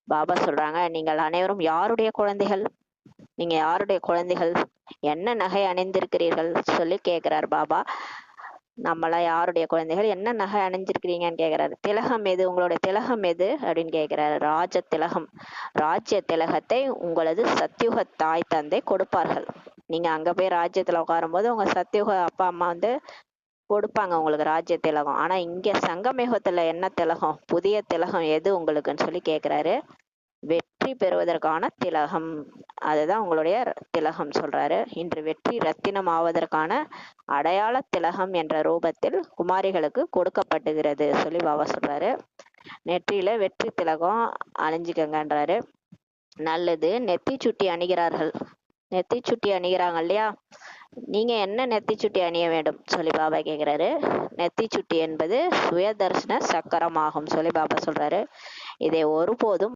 பாபா சொல்றாங்க, நீங்கள் அனைவரும் யாருடைய குழந்தைகள்? நீங்க யாருடைய குழந்தைகள்? என்ன நகை அணிந்திருக்கிறீர்கள் சொல்லி கேட்கிறார் பாபா. நம்மள யாருடைய குழந்தைகள், என்ன நகை அணிஞ்சிருக்கிறீங்கன்னு கேட்கிறாரு. திலகம் எது, உங்களுடைய திலகம் எது அப்படின்னு கேட்கிறாரு. ராஜ திலகம். ராஜ்ய திலகத்தை உங்களது சத்தியுக தாய் தந்தை கொடுப்பார்கள். நீங்க அங்க போய் ராஜ்யத்துல உட்காரும் போது உங்க சத்தியுக அப்பா அம்மா கொடுப்பாங்க உங்களுக்கு ராஜ்ய திலகம். ஆனா இங்க சங்கமேகத்துல என்ன திலகம், புதிய திலகம் எது உங்களுக்குன்னு சொல்லி கேக்குறாரு. வெற்றி பெறுவதற்கான திலகம், அதுதான் உங்களுடைய திலகம் சொல்றாரு. இன்று வெற்றி ரத்தினம் ஆவதற்கான அடையாள திலகம் என்ற ரூபத்தில் குமாரிகளுக்கு கொடுக்கப்படுகிறது சொல்லி பாபா சொல்றாரு. நெற்றியில வெற்றி திலகம் அணிஞ்சுக்கங்கன்றாரு. நல்லது. நெத்தி சுட்டி அணிகிறார்கள். நெத்தி சுட்டி அணிகிறாங்க இல்லையா, நீங்க என்ன நெத்தி சுட்டி அணிய வேண்டும் சொல்லி பாபா கேக்குறாரு. நெத்தி சுட்டி என்பது சுய தர்சன சக்கரம் ஆகும் சொல்லி பாபா சொல்றாரு. இதை ஒருபோதும்